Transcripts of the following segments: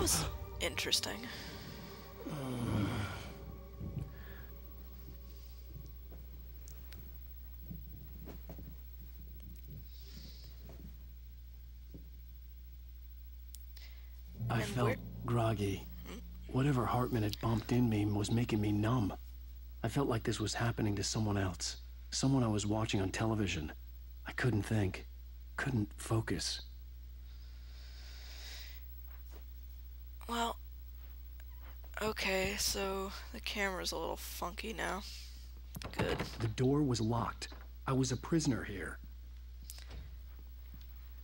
was interesting. I felt groggy. Whatever Hartman had bumped in me was making me numb. I felt like this was happening to someone else. Someone I was watching on television. I couldn't think. Couldn't focus. Well, okay, so the camera's a little funky now. Good. The door was locked. I was a prisoner here.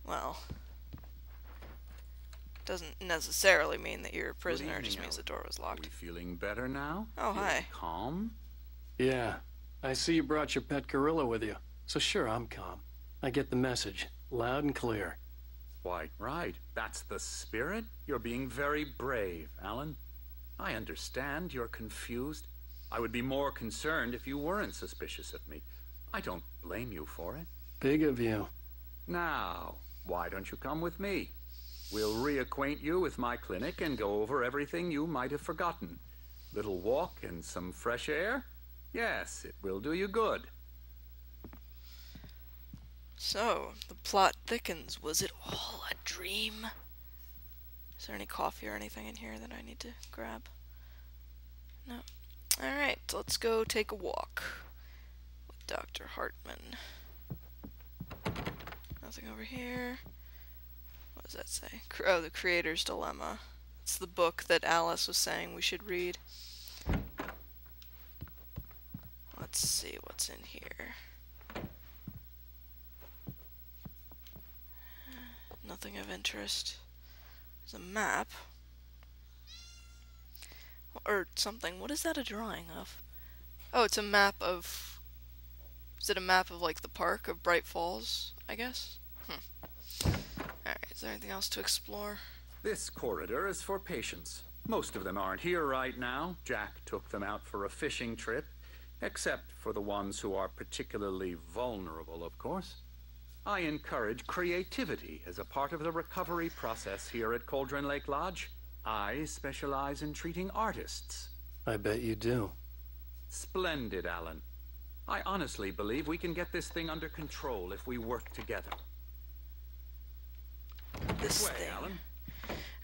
Well, doesn't necessarily mean that you're a prisoner, it just means the door was locked. Are we feeling better now? Oh, hi. Calm? Yeah. I see you brought your pet gorilla with you. So sure, I'm calm. I get the message. Loud and clear. Quite right. That's the spirit. You're being very brave, Alan. I understand you're confused. I would be more concerned if you weren't suspicious of me. I don't blame you for it. Big of you. Now, why don't you come with me? We'll reacquaint you with my clinic and go over everything you might have forgotten. Little walk and some fresh air? Yes, it will do you good. So, the plot thickens. Was it all a dream? Is there any coffee or anything in here that I need to grab? No. Alright, let's go take a walk with Dr. Hartman. Nothing over here. What does that say? Oh, The Creator's Dilemma. It's the book that Alice was saying we should read. Let's see what's in here. Nothing of interest. There's a map. Or something. What is that a drawing of? Oh, it's a map of... Is it a map of, like, the park of Bright Falls, I guess? Alright, is there anything else to explore? This corridor is for patients. Most of them aren't here right now. Jack took them out for a fishing trip. Except for the ones who are particularly vulnerable, of course. I encourage creativity as a part of the recovery process here at Cauldron Lake Lodge. I specialize in treating artists. I bet you do. Splendid, Alan. I honestly believe we can get this thing under control if we work together. This way, thing. Alan.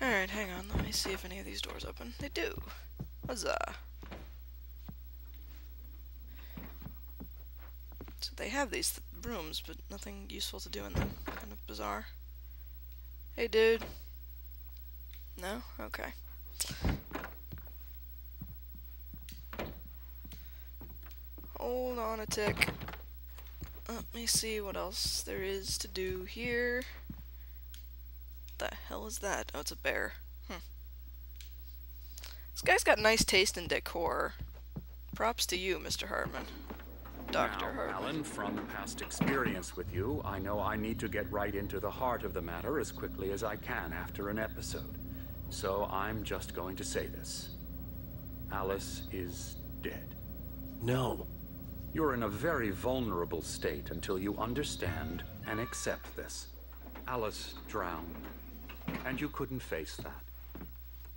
Alright, hang on. Let me see if any of these doors open. They do. Huzzah. So they have these rooms, but nothing useful to do in them. Kind of bizarre. Hey, dude. No? Okay. Hold on a tick. Let me see what else there is to do here. What the hell is that? Oh, it's a bear. This guy's got nice taste in decor. Props to you, Mr. Hartman. Dr. Hartman. Alan, from past experience with you, I know I need to get right into the heart of the matter as quickly as I can after an episode. So I'm just going to say this. Alice is dead. No. You're in a very vulnerable state until you understand and accept this. Alice drowned, and you couldn't face that.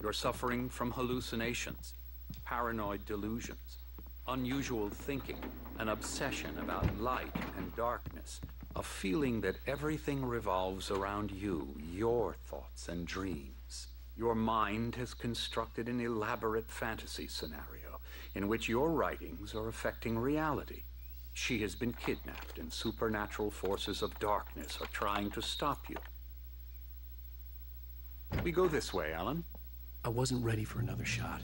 You're suffering from hallucinations, paranoid delusions, unusual thinking, an obsession about light and darkness, a feeling that everything revolves around you, your thoughts and dreams. Your mind has constructed an elaborate fantasy scenario in which your writings are affecting reality. She has been kidnapped and supernatural forces of darkness are trying to stop you. We go this way, Alan. I wasn't ready for another shot,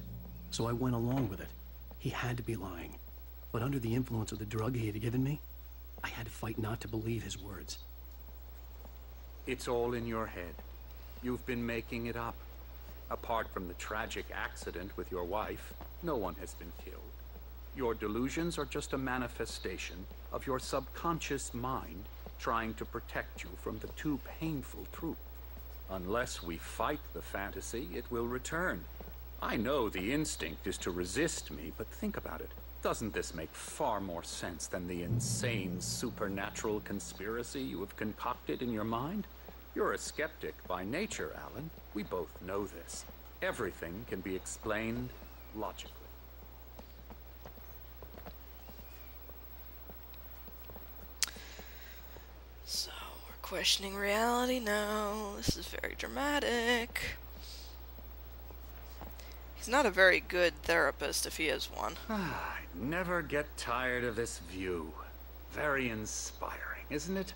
so I went along with it. He had to be lying. But under the influence of the drug he had given me, I had to fight not to believe his words. It's all in your head. You've been making it up. Apart from the tragic accident with your wife, no one has been killed. Your delusions are just a manifestation of your subconscious mind trying to protect you from the too painful truth. Unless we fight the fantasy, it will return. I know the instinct is to resist me, but think about it. Doesn't this make far more sense than the insane supernatural conspiracy you have concocted in your mind? You're a skeptic by nature, Alan. We both know this. Everything can be explained logically. So, we're questioning reality now. This is very dramatic. He's not a very good therapist if he is one. I never get tired of this view. Very inspiring, isn't it?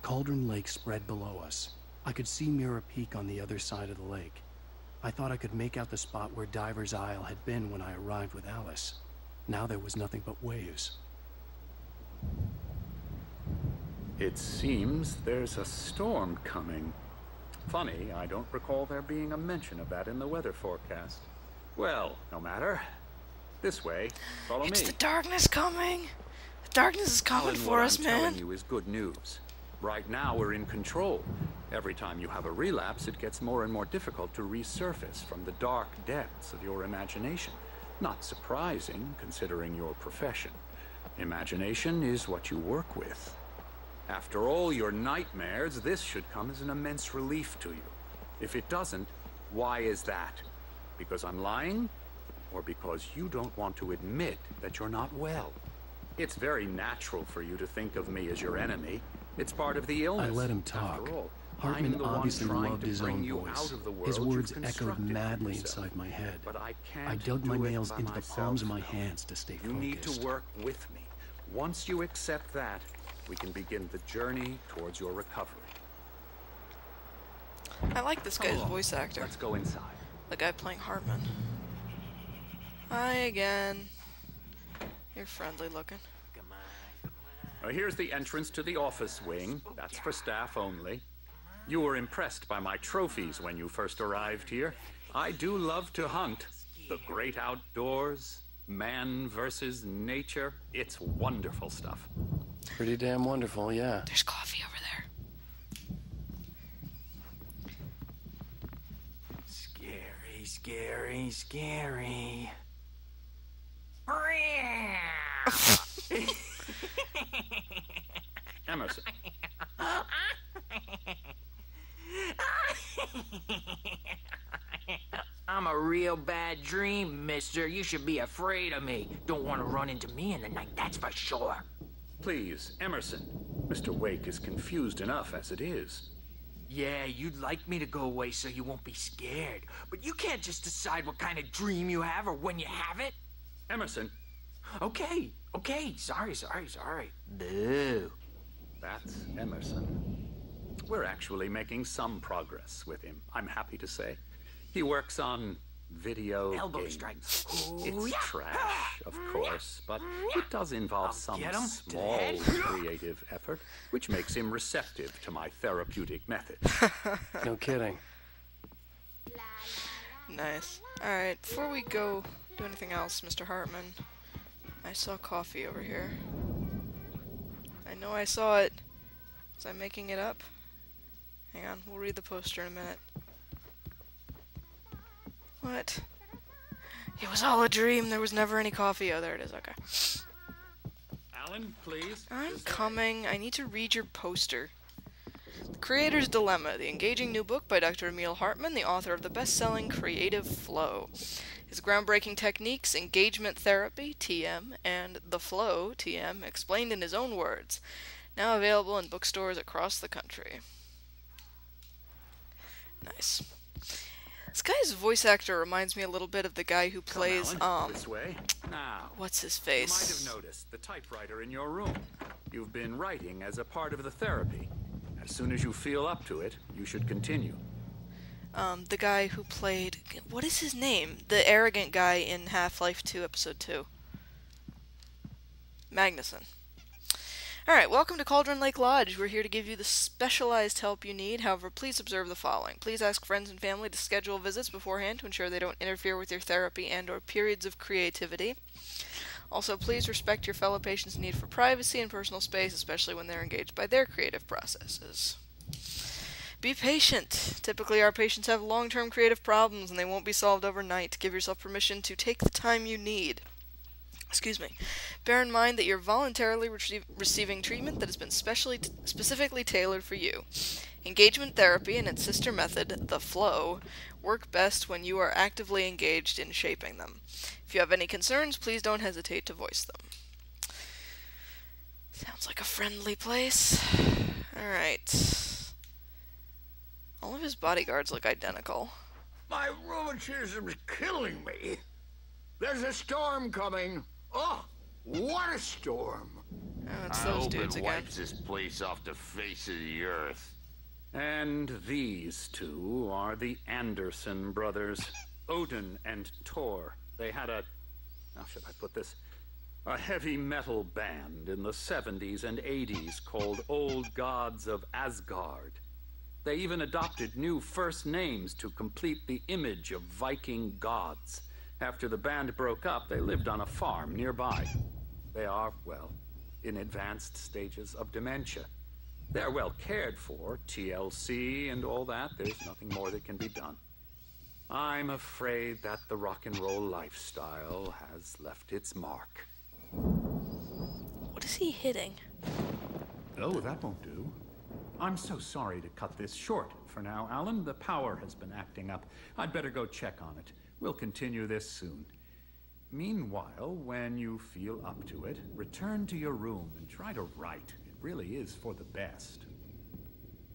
Cauldron Lake spread below us. I could see Mirror Peak on the other side of the lake. I thought I could make out the spot where Diver's Isle had been when I arrived with Alice. Now there was nothing but waves. It seems there's a storm coming. Funny, I don't recall there being a mention of that in the weather forecast. Well, no matter. This way. Follow me. It's the darkness coming. The darkness is coming for us, man. What I'm telling you is good news. Right now, we're in control. Every time you have a relapse, it gets more and more difficult to resurface from the dark depths of your imagination. Not surprising, considering your profession. Imagination is what you work with. After all your nightmares, this should come as an immense relief to you. If it doesn't, why is that? Because I'm lying? Or because you don't want to admit that you're not well? It's very natural for you to think of me as your enemy. It's part of the illness. I let him talk. After all, Hartman obviously loved his own you voice. out of the world His words you've echoed constructed for madly yourself. inside my head. But I can't I dug my do it nails by into the myself, palms of my though. hands to stay You focused. need to work with me. Once you accept that, we can begin the journey towards your recovery. I like this guy's voice actor. Let's go inside. The guy playing Hartman. Hi again. You're friendly looking. Here's the entrance to the office wing. That's for staff only. You were impressed by my trophies when you first arrived here. I do love to hunt. The great outdoors, man versus nature. It's wonderful stuff. Pretty damn wonderful, yeah. There's coffee over there. Scary, scary, scary. Emerson. I'm a real bad dream, mister. You should be afraid of me. Don't want to run into me in the night, that's for sure. Please, Emerson. Mr. Wake is confused enough as it is. Yeah, you'd like me to go away so you won't be scared. But you can't just decide what kind of dream you have or when you have it. Emerson. Okay. Sorry. Boo. That's Emerson. We're actually making some progress with him, I'm happy to say. He works on video Elbow games. strikes. It's trash, of course, but it does involve some get him to the small head. creative effort, which makes him receptive to my therapeutic method. No kidding. Nice. Alright, before we go do anything else, Mr. Hartman, I saw coffee over here. I know I saw it. Was I making it up? Hang on, we'll read the poster in a minute. What? It was all a dream. There was never any coffee. Oh, there it is. Okay. Alan, please. I'm coming. I need to read your poster. The Creator's Dilemma, the engaging new book by Dr. Emil Hartman, the author of the best-selling Creative Flow. His groundbreaking techniques, engagement therapy, TM, and the flow, TM, explained in his own words. Now available in bookstores across the country. Nice. This guy's voice actor reminds me a little bit of the guy who plays, this way. Now, what's his you might face? have noticed the typewriter in your room. You've been writing as a part of the therapy. As soon as you feel up to it, you should continue. The guy who played, what is his name? The arrogant guy in Half-Life 2, Episode 2. Magnuson. Alright, welcome to Cauldron Lake Lodge. We're here to give you the specialized help you need. However, please observe the following. Please ask friends and family to schedule visits beforehand to ensure they don't interfere with your therapy and or periods of creativity. Also, please respect your fellow patients' need for privacy and personal space, especially when they're engaged by their creative processes. Be patient. Typically, our patients have long-term creative problems and they won't be solved overnight. Give yourself permission to take the time you need. Excuse me. Bear in mind that you're voluntarily receiving treatment that has been specifically tailored for you. Engagement therapy and its sister method, the flow, work best when you are actively engaged in shaping them. If you have any concerns, please don't hesitate to voice them. Sounds like a friendly place. Alright. All of his bodyguards look identical. My rheumatism's killing me. There's a storm coming. Oh, what a storm. Oh, it's those dudes again. Wipes this place off the face of the earth. And these two are the Anderson brothers, Odin and Thor. They had how should I put this? A heavy metal band in the 70s and 80s called Old Gods of Asgard. They even adopted new first names to complete the image of Viking gods. After the band broke up, they lived on a farm nearby. They are, well, in advanced stages of dementia. They're well cared for, TLC and all that. There's nothing more that can be done. I'm afraid that the rock and roll lifestyle has left its mark. What is he hitting? Oh, that won't do. I'm so sorry to cut this short for now, Alan. The power has been acting up. I'd better go check on it. We'll continue this soon. Meanwhile, when you feel up to it, return to your room and try to write. It really is for the best.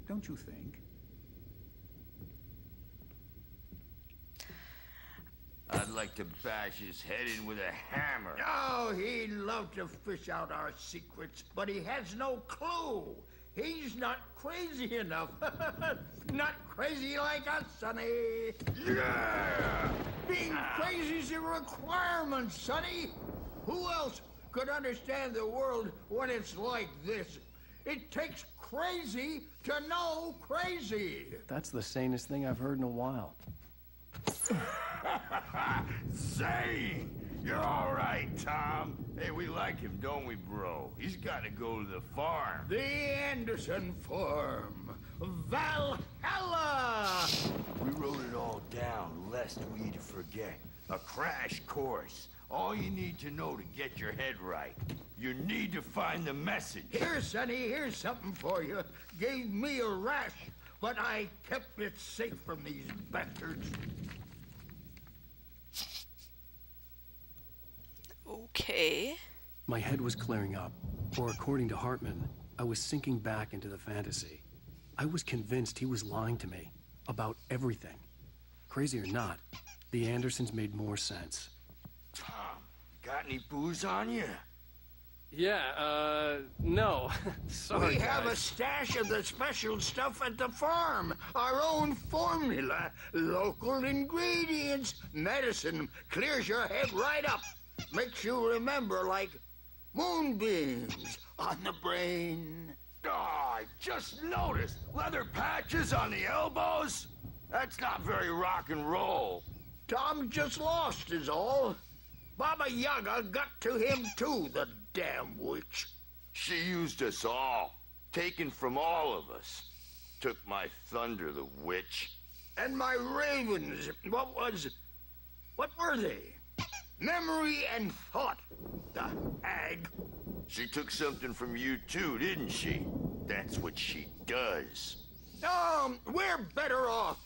Don't you think? I'd like to bash his head in with a hammer. Oh, he'd love to fish out our secrets, but he has no clue. He's not crazy enough. Not crazy like us, Sonny. Yeah! Being crazy's a requirement, Sonny. Who else could understand the world when it's like this? It takes crazy to know crazy. That's the sanest thing I've heard in a while. Zane! You're all right, Tom. Hey, we like him, don't we, bro? He's got to go to the farm. The Anderson farm. Valhalla! We wrote it all down, lest we forget. A crash course. All you need to know to get your head right. You need to find the message. Here, Sonny, here's something for you. Gave me a rash, but I kept it safe from these bastards. Okay. My head was clearing up, or according to Hartman, I was sinking back into the fantasy. I was convinced he was lying to me about everything. Crazy or not, the Andersons made more sense. Tom, got any booze on you? Yeah, no. Sorry, We have a stash of the special stuff at the farm. Our own formula. Local ingredients. Medicine clears your head right up. Makes you remember like moonbeams on the brain. Oh, I just noticed. Leather patches on the elbows? That's not very rock and roll. Tom just lost is all. Baba Yaga got to him too, the damn witch. She used us all. Taken from all of us. Took my thunder, the witch. And my ravens, what were they? Memory and thought, the hag. She took something from you too, didn't she? That's what she does. We're better off.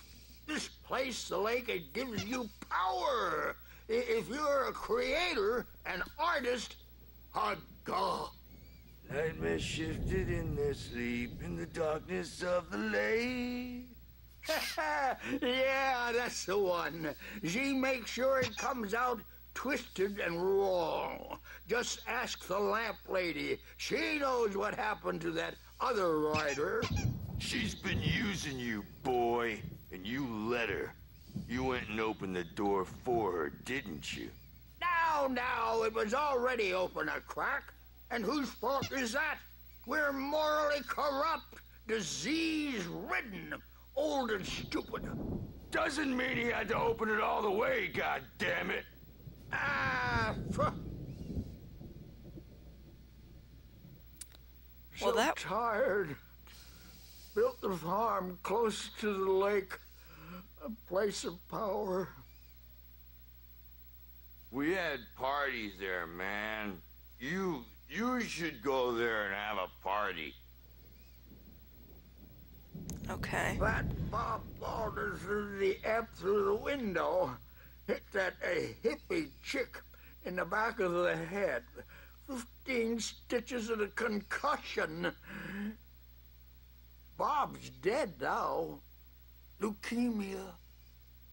This place, the lake, it gives you power. If you're a creator, an artist, a god. Nightmare shifted in their sleep in the darkness of the lake. Yeah, that's the one. She makes sure it comes out twisted and raw. Just ask the lamp lady. She knows what happened to that other writer. She's been using you, boy, and you let her. You went and opened the door for her, didn't you? Now, it was already open a crack. And whose fault is that? We're morally corrupt, disease-ridden, old and stupid. Doesn't mean he had to open it all the way, goddammit. So tired. Built the farm close to the lake. A place of power. We had parties there, man. You should go there and have a party. Okay. That Bob Balder threw the F through the window. Hit that hippie chick in the back of the head. 15 stitches and a concussion. Bob's dead now. Leukemia.